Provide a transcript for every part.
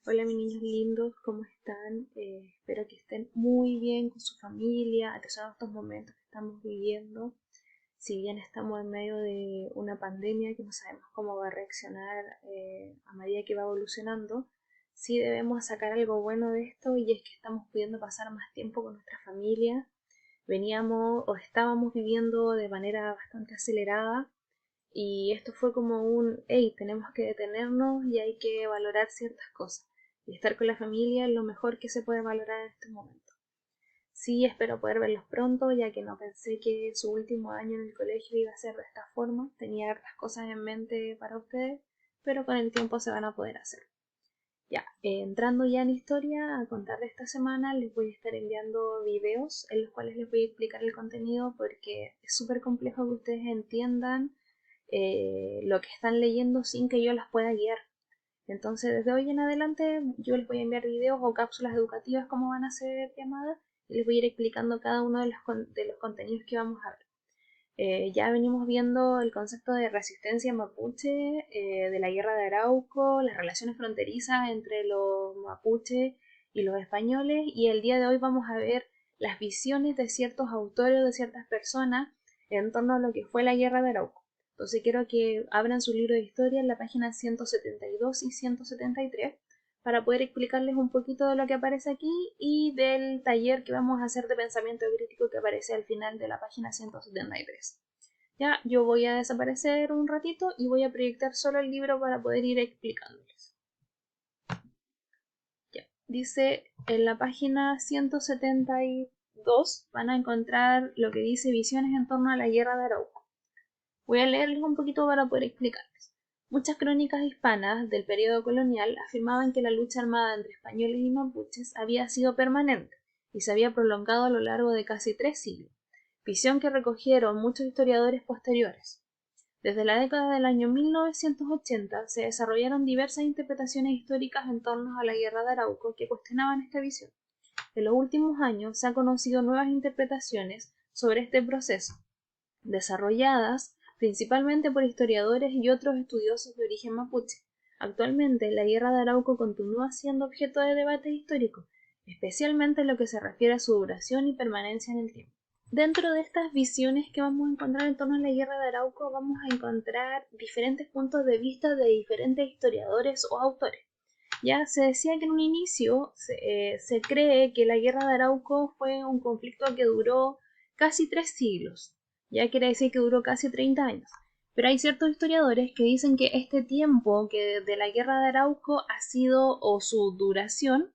Hola mis niños lindos, ¿cómo están? Espero que estén muy bien con su familia, a pesar de estos momentos que estamos viviendo. Si bien estamos en medio de una pandemia que no sabemos cómo va a reaccionar a medida que va evolucionando, sí debemos sacar algo bueno de esto y es que estamos pudiendo pasar más tiempo con nuestra familia. Veníamos o estábamos viviendo de manera bastante acelerada y esto fue como hey, tenemos que detenernos y hay que valorar ciertas cosas. Y estar con la familia es lo mejor que se puede valorar en este momento. Sí, espero poder verlos pronto, ya que no pensé que su último año en el colegio iba a ser de esta forma. Tenía hartas cosas en mente para ustedes, pero con el tiempo se van a poder hacer. Ya, entrando ya en historia, a contar de esta semana, les voy a estar enviando videos en los cuales les voy a explicar el contenido porque es súper complejo que ustedes entiendan lo que están leyendo sin que yo las pueda guiar. Entonces, desde hoy en adelante, yo les voy a enviar videos o cápsulas educativas, como van a ser llamadas, y les voy a ir explicando cada uno de los contenidos que vamos a ver. Ya venimos viendo el concepto de resistencia mapuche, de la guerra de Arauco, las relaciones fronterizas entre los mapuches y los españoles, y el día de hoy vamos a ver las visiones de ciertos autores o de ciertas personas en torno a lo que fue la guerra de Arauco. Entonces quiero que abran su libro de historia en la página 172 y 173 para poder explicarles un poquito de lo que aparece aquí y del taller que vamos a hacer de pensamiento crítico que aparece al final de la página 173. Ya, yo voy a desaparecer un ratito y voy a proyectar solo el libro para poder ir explicándoles. Ya, dice en la página 172 van a encontrar lo que dice visiones en torno a la guerra de Arauco. Voy a leerles un poquito para poder explicarles. Muchas crónicas hispanas del periodo colonial afirmaban que la lucha armada entre españoles y mapuches había sido permanente y se había prolongado a lo largo de casi 3 siglos, visión que recogieron muchos historiadores posteriores. Desde la década del año 1980 se desarrollaron diversas interpretaciones históricas en torno a la guerra de Arauco que cuestionaban esta visión. En los últimos años se han conocido nuevas interpretaciones sobre este proceso, desarrolladas principalmente por historiadores y otros estudiosos de origen mapuche. Actualmente, la guerra de Arauco continúa siendo objeto de debate histórico, especialmente en lo que se refiere a su duración y permanencia en el tiempo. Dentro de estas visiones que vamos a encontrar en torno a la guerra de Arauco, vamos a encontrar diferentes puntos de vista de diferentes historiadores o autores. Ya se decía que en un inicio se cree que la guerra de Arauco fue un conflicto que duró casi 3 siglos, ya quiere decir que duró casi 30 años. Pero hay ciertos historiadores que dicen que este tiempo que de la guerra de Arauco ha sido, o su duración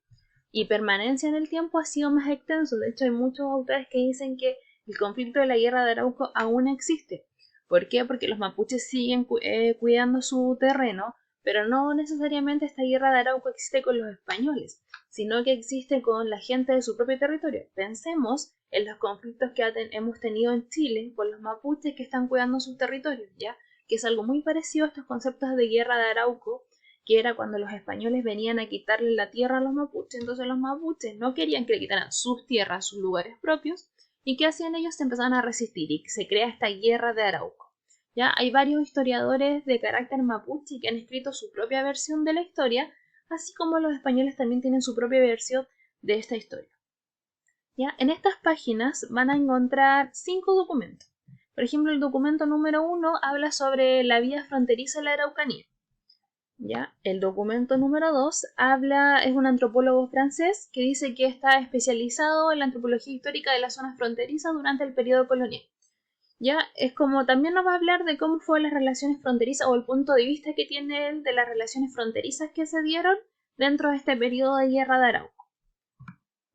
y permanencia en el tiempo ha sido más extenso. De hecho, hay muchos autores que dicen que el conflicto de la guerra de Arauco aún existe. ¿Por qué? Porque los mapuches siguen cuidando su terreno, pero no necesariamente esta guerra de Arauco existe con los españoles, sino que existe con la gente de su propio territorio. Pensemos en los conflictos que hemos tenido en Chile con los mapuches que están cuidando sus territorios, ¿ya? Que es algo muy parecido a estos conceptos de guerra de Arauco, que era cuando los españoles venían a quitarle la tierra a los mapuches. Entonces los mapuches no querían que le quitaran sus tierras, sus lugares propios, y ¿qué hacían ellos? Se empezaban a resistir y se crea esta guerra de Arauco. Ya hay varios historiadores de carácter mapuche que han escrito su propia versión de la historia, así como los españoles también tienen su propia versión de esta historia. ¿Ya? En estas páginas van a encontrar 5 documentos. Por ejemplo, el documento número 1 habla sobre la vía fronteriza de la Araucanía. ¿Ya? El documento número 2 es un antropólogo francés que dice que está especializado en la antropología histórica de las zonas fronterizas durante el periodo colonial. Ya es como también nos va a hablar de cómo fueron las relaciones fronterizas o el punto de vista que tiene él de las relaciones fronterizas que se dieron dentro de este periodo de guerra de Arauco.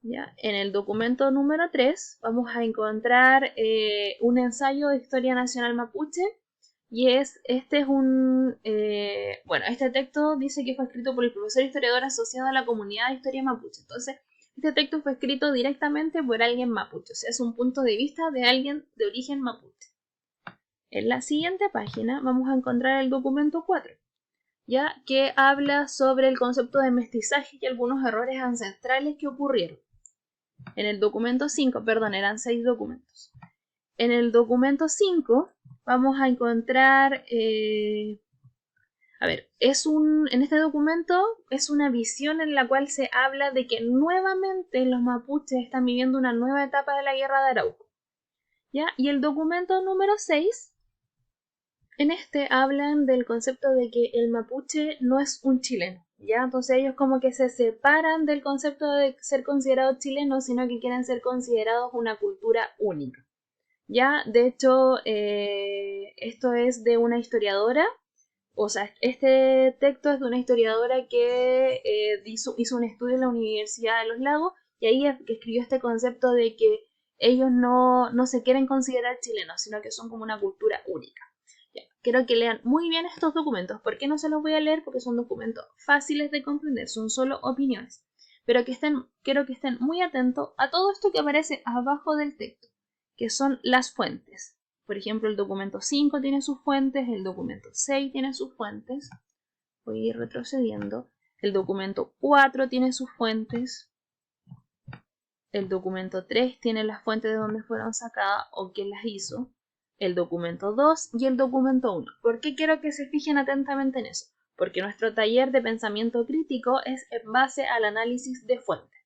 ¿Ya? En el documento número 3 vamos a encontrar un ensayo de historia nacional mapuche y este texto dice que fue escrito por el profesor historiador asociado a la comunidad de historia mapuche. Entonces, este texto fue escrito directamente por alguien mapuche, o sea, es un punto de vista de alguien de origen mapuche. En la siguiente página vamos a encontrar el documento 4, ya que habla sobre el concepto de mestizaje y algunos errores ancestrales que ocurrieron. En el documento 5, eran 6 documentos. En el documento 5 vamos a encontrar A ver, en este documento es una visión en la cual se habla de que nuevamente los mapuches están viviendo una nueva etapa de la guerra de Arauco. ¿Ya? Y el documento número 6, en este hablan del concepto de que el mapuche no es un chileno, ¿ya? Entonces ellos como que se separan del concepto de ser considerados chilenos, sino que quieren ser considerados una cultura única, ¿ya? De hecho, esto es de una historiadora, o sea, este texto es de una historiadora que hizo un estudio en la Universidad de los Lagos, y ahí es que escribió este concepto de que ellos no se quieren considerar chilenos, sino que son como una cultura única. Ya, quiero que lean muy bien estos documentos. ¿Por qué no se los voy a leer? Porque son documentos fáciles de comprender, son solo opiniones. Pero quiero que estén muy atentos a todo esto que aparece abajo del texto, que son las fuentes. Por ejemplo, el documento 5 tiene sus fuentes, el documento 6 tiene sus fuentes. Voy a ir retrocediendo. El documento 4 tiene sus fuentes. El documento 3 tiene las fuentes de donde fueron sacadas o quién las hizo. El documento 2 y el documento 1. ¿Por qué quiero que se fijen atentamente en eso? Porque nuestro taller de pensamiento crítico es en base al análisis de fuentes.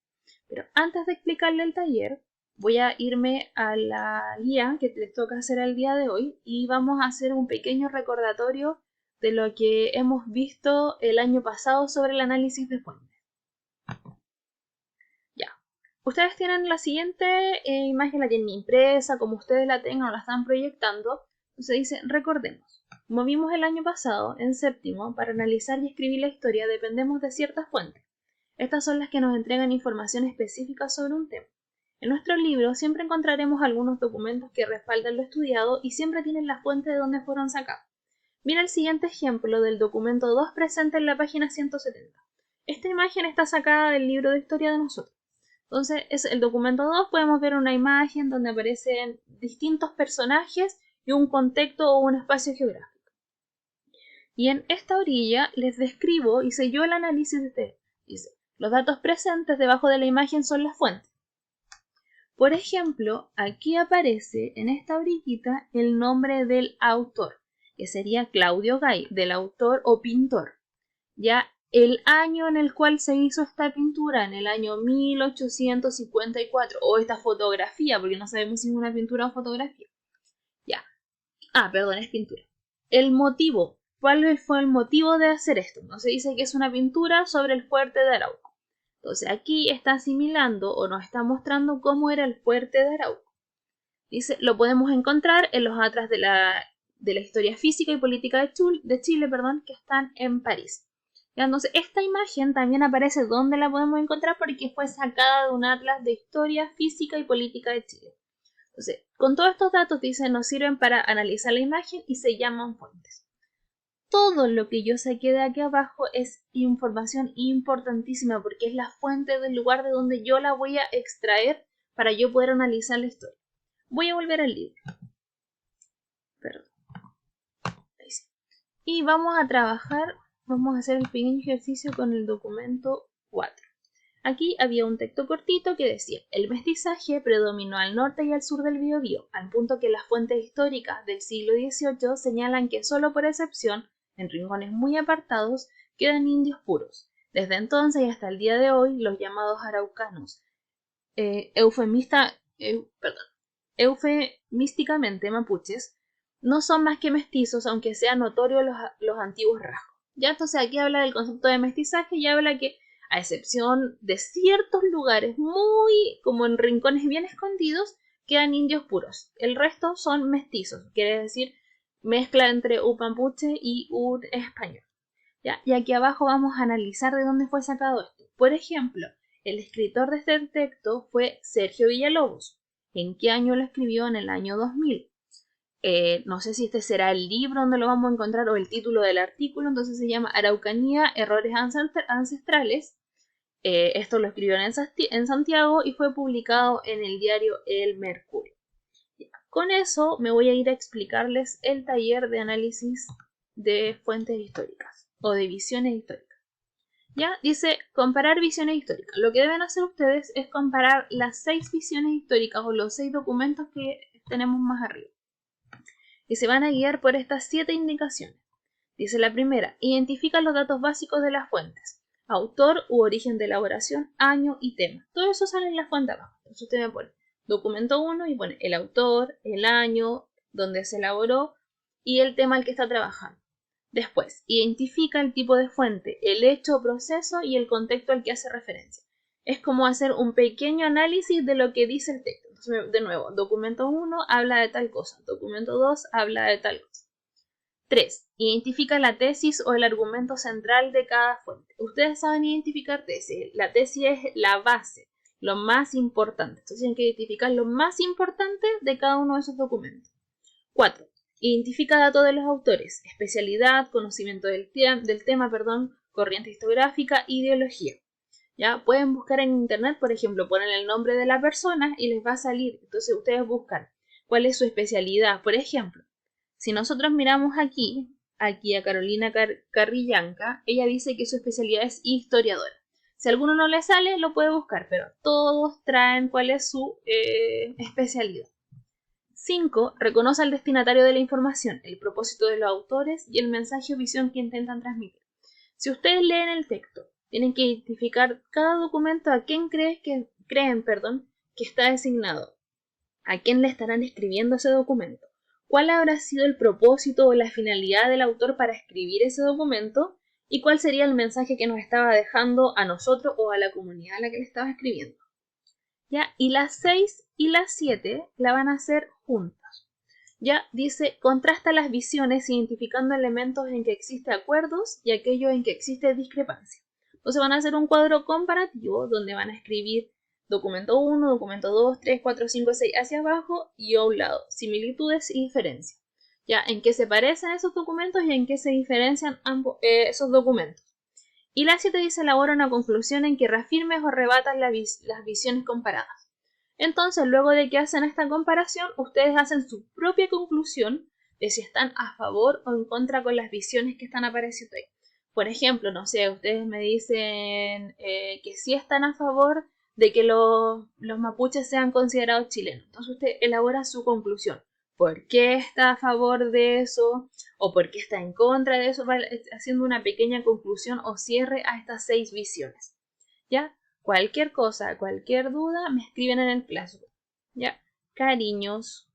Pero antes de explicarle el taller, voy a irme a la guía que les toca hacer el día de hoy y vamos a hacer un pequeño recordatorio de lo que hemos visto el año pasado sobre el análisis de fuentes. Ya. Ustedes tienen la siguiente imagen, la tienen impresa, como ustedes la tengan o la están proyectando. Entonces dice, recordemos, como vimos el año pasado, en séptimo, para analizar y escribir la historia dependemos de ciertas fuentes. Estas son las que nos entregan información específica sobre un tema. En nuestro libro siempre encontraremos algunos documentos que respaldan lo estudiado y siempre tienen la fuente de donde fueron sacados. Mira el siguiente ejemplo del documento 2 presente en la página 170. Esta imagen está sacada del libro de historia de nosotros. Entonces, es el documento 2, podemos ver una imagen donde aparecen distintos personajes y un contexto o un espacio geográfico. Y en esta orilla les describo, hice yo el análisis de este. Dice, los datos presentes debajo de la imagen son las fuentes. Por ejemplo, aquí aparece en esta orillita el nombre del autor, que sería Claudio Gay, del autor o pintor. Ya el año en el cual se hizo esta pintura, en el año 1854, o esta fotografía, porque no sabemos si es una pintura o fotografía. Ya. Perdón, es pintura. El motivo. ¿Cuál fue el motivo de hacer esto? No se dice que es una pintura sobre el fuerte de Arauco. Entonces aquí está asimilando o nos está mostrando cómo era el fuerte de Arauco. Dice, lo podemos encontrar en los atlas de la historia física y política de Chile, que están en París. Entonces esta imagen también aparece donde la podemos encontrar porque fue sacada de un atlas de historia física y política de Chile. Entonces, con todos estos datos, dice, nos sirven para analizar la imagen y se llaman fuentes. Todo lo que yo saqué de aquí abajo es información importantísima porque es la fuente del lugar de donde yo la voy a extraer para yo poder analizar la historia. Voy a volver al libro. Perdón. Ahí sí. Y vamos a trabajar, vamos a hacer el pequeño ejercicio con el documento 4. Aquí había un texto cortito que decía, el mestizaje predominó al norte y al sur del Biobío, al punto que las fuentes históricas del siglo XVIII señalan que solo por excepción, en rincones muy apartados, quedan indios puros. Desde entonces y hasta el día de hoy, los llamados araucanos, eufemísticamente mapuches, no son más que mestizos, aunque sean notorios los antiguos rasgos. Ya entonces aquí habla del concepto de mestizaje y habla que, a excepción de ciertos lugares muy como en rincones bien escondidos, quedan indios puros. El resto son mestizos, quiere decir mezcla entre un mapuche y un español. ¿Ya? Y aquí abajo vamos a analizar de dónde fue sacado esto. Por ejemplo, el escritor de este texto fue Sergio Villalobos. ¿En qué año lo escribió? En el año 2000. No sé si este será el libro donde lo vamos a encontrar o el título del artículo, entonces se llama Araucanía, Errores Ancestrales. Esto lo escribió en Santiago y fue publicado en el diario El Mercurio. Con eso me voy a ir a explicarles el taller de análisis de fuentes históricas o de visiones históricas. Ya dice comparar visiones históricas. Lo que deben hacer ustedes es comparar las 6 visiones históricas o los 6 documentos que tenemos más arriba. Y se van a guiar por estas 7 indicaciones. Dice la primera, identifica los datos básicos de las fuentes. Autor u origen de elaboración, año y tema. Todo eso sale en la fuente abajo. Entonces usted me pone documento 1 y pone el autor, el año, donde se elaboró y el tema al que está trabajando. Después, identifica el tipo de fuente, el hecho o proceso y el contexto al que hace referencia. Es como hacer un pequeño análisis de lo que dice el texto. Entonces, de nuevo, documento 1 habla de tal cosa, documento 2 habla de tal cosa. 3. Identifica la tesis o el argumento central de cada fuente. Ustedes saben identificar tesis. La tesis es la base, lo más importante. Entonces tienen que identificar lo más importante de cada uno de esos documentos. 4. Identifica datos de los autores, especialidad, conocimiento del tema, corriente historiográfica, ideología. ¿Ya? Pueden buscar en internet, por ejemplo, ponen el nombre de la persona y les va a salir. Entonces ustedes buscan cuál es su especialidad. Por ejemplo, si nosotros miramos aquí a Carolina Carrillanca, ella dice que su especialidad es historiadora. Si a alguno no le sale, lo puede buscar, pero todos traen cuál es su especialidad. 5. Reconoce al destinatario de la información, el propósito de los autores y el mensaje o visión que intentan transmitir. Si ustedes leen el texto, tienen que identificar cada documento a quién creen que está designado, a quién le estarán escribiendo ese documento, cuál habrá sido el propósito o la finalidad del autor para escribir ese documento y cuál sería el mensaje que nos estaba dejando a nosotros o a la comunidad a la que le estaba escribiendo. ¿Ya? Y las 6 y las 7 la van a hacer juntas. Ya dice, contrasta las visiones identificando elementos en que existen acuerdos y aquellos en que existe discrepancia. Entonces van a hacer un cuadro comparativo donde van a escribir documento 1, documento 2, 3, 4, 5, 6 hacia abajo y a un lado, similitudes y diferencias. Ya, en qué se parecen esos documentos y en qué se diferencian esos documentos. Y la 7 dice, elabora una conclusión en que reafirmes o rebatas las visiones comparadas. Entonces, luego de que hacen esta comparación, ustedes hacen su propia conclusión de si están a favor o en contra con las visiones que están apareciendo ahí. Por ejemplo, no sé, ustedes me dicen que sí están a favor de que los mapuches sean considerados chilenos. Entonces usted elabora su conclusión. ¿Por qué está a favor de eso? ¿O por qué está en contra de eso? Va haciendo una pequeña conclusión o cierre a estas 6 visiones. ¿Ya? Cualquier cosa, cualquier duda, me escriben en el Classroom. ¿Ya? Cariños.